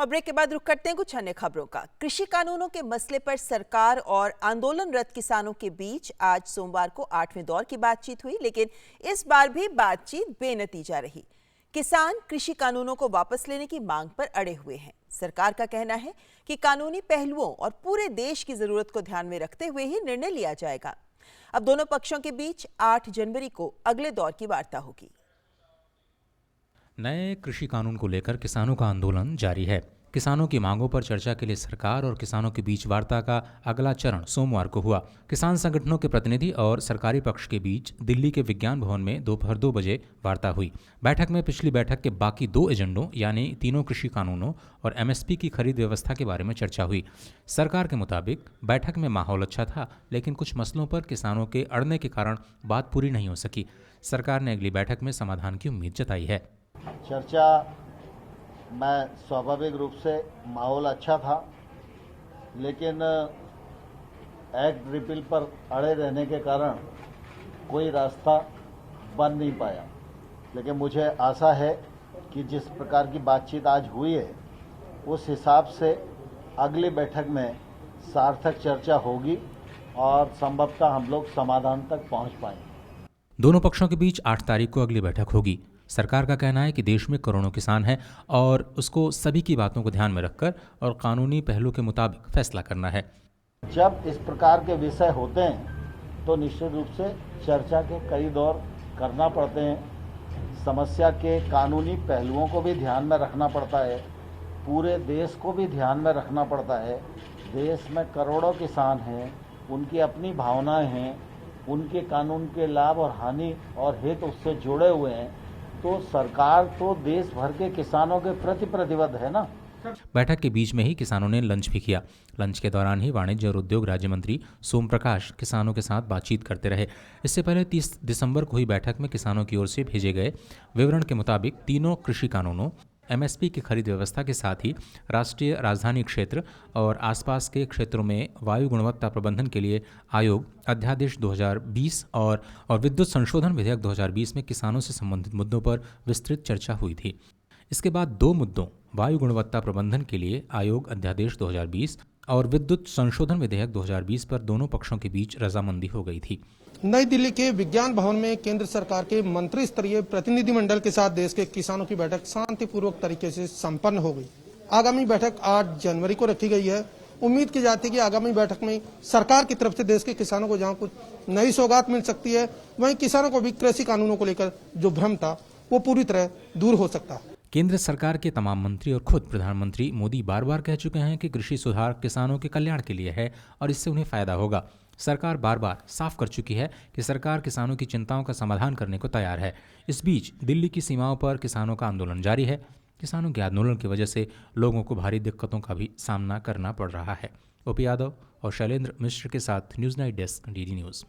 और ब्रेक के बाद रुक करते हैं कुछ अन्य खबरों का। कृषि कानूनों के मसले पर सरकार और आंदोलनरत किसानों के बीच आज सोमवार को 8वें दौर की बातचीत हुई, लेकिन इस बार भी बातचीत बेनतीजा रही। किसान कृषि कानूनों को वापस लेने की मांग पर अड़े हुए हैं। सरकार का कहना है कि कानूनी पहलुओं और पूरे देश की जरूरत को ध्यान में रखते हुए ही निर्णय लिया जाएगा। अब दोनों पक्षों के बीच 8 जनवरी को अगले दौर की वार्ता होगी। नए कृषि कानून को लेकर किसानों का आंदोलन जारी है। किसानों की मांगों पर चर्चा के लिए सरकार और किसानों के बीच वार्ता का अगला चरण सोमवार को हुआ। किसान संगठनों के प्रतिनिधि और सरकारी पक्ष के बीच दिल्ली के विज्ञान भवन में दोपहर 2 बजे वार्ता हुई। बैठक में पिछली बैठक के बाकी 2 एजेंडों यानी तीनों कृषि कानूनों और एमएसपी की खरीद व्यवस्था के बारे में चर्चा हुई। सरकार के मुताबिक बैठक में माहौल अच्छा था, लेकिन कुछ मसलों पर किसानों के अड़ने के कारण बात पूरी नहीं हो सकी। सरकार ने अगली बैठक में समाधान की उम्मीद जताई है। चर्चा में स्वाभाविक रूप से माहौल अच्छा था, लेकिन एक्ट रिपील पर अड़े रहने के कारण कोई रास्ता बन नहीं पाया। लेकिन मुझे आशा है कि जिस प्रकार की बातचीत आज हुई है, उस हिसाब से अगली बैठक में सार्थक चर्चा होगी और संभवतः हम लोग समाधान तक पहुंच पाएंगे। दोनों पक्षों के बीच 8 तारीख को अगली बैठक होगी। सरकार का कहना है कि देश में करोड़ों किसान हैं और उसको सभी की बातों को ध्यान में रखकर और कानूनी पहलू के मुताबिक फैसला करना है। जब इस प्रकार के विषय होते हैं तो निश्चित रूप से चर्चा के कई दौर करना पड़ते हैं। समस्या के कानूनी पहलुओं को भी ध्यान में रखना पड़ता है, पूरे देश को भी ध्यान में रखना पड़ता है। देश में करोड़ों किसान हैं, उनकी अपनी भावनाएं हैं, उनके कानून के लाभ और हानि और हित उससे जुड़े हुए हैं। तो सरकार तो देश भर के किसानों के प्रति प्रतिबद्ध है ना। बैठक के बीच में ही किसानों ने लंच भी किया। लंच के दौरान ही वाणिज्य और उद्योग राज्य मंत्री सोम प्रकाश किसानों के साथ बातचीत करते रहे। इससे पहले 30 दिसंबर को हुई बैठक में किसानों की ओर से भेजे गए विवरण के मुताबिक तीनों कृषि कानूनों, एमएसपी की खरीद व्यवस्था के साथ ही राष्ट्रीय राजधानी क्षेत्र और आसपास के क्षेत्रों में वायु गुणवत्ता प्रबंधन के लिए आयोग अध्यादेश 2020 और विद्युत संशोधन विधेयक 2020 में किसानों से संबंधित मुद्दों पर विस्तृत चर्चा हुई थी। इसके बाद 2 मुद्दों वायु गुणवत्ता प्रबंधन के लिए आयोग अध्यादेश 2020 और विद्युत संशोधन विधेयक 2020 पर दोनों पक्षों के बीच रजामंदी हो गई थी। नई दिल्ली के विज्ञान भवन में केंद्र सरकार के मंत्री स्तरीय प्रतिनिधिमंडल के साथ देश के किसानों की बैठक शांतिपूर्वक तरीके से संपन्न हो गई। आगामी बैठक 8 जनवरी को रखी गई है। उम्मीद की जाती है कि आगामी बैठक में सरकार की तरफ से देश के किसानों को जहां कुछ नई सौगात मिल सकती है, वहीं किसानों को भी कृषि कानूनों को लेकर जो भ्रम था वो पूरी तरह दूर हो सकता है। केंद्र सरकार के तमाम मंत्री और खुद प्रधानमंत्री मोदी बार बार कह चुके हैं कि कृषि सुधार किसानों के कल्याण के लिए है और इससे उन्हें फायदा होगा। सरकार बार बार साफ कर चुकी है कि सरकार किसानों की चिंताओं का समाधान करने को तैयार है। इस बीच दिल्ली की सीमाओं पर किसानों का आंदोलन जारी है। किसानों के आंदोलन की वजह से लोगों को भारी दिक्कतों का भी सामना करना पड़ रहा है। ओपी यादव और शैलेंद्र मिश्र के साथ news night desk, DD news.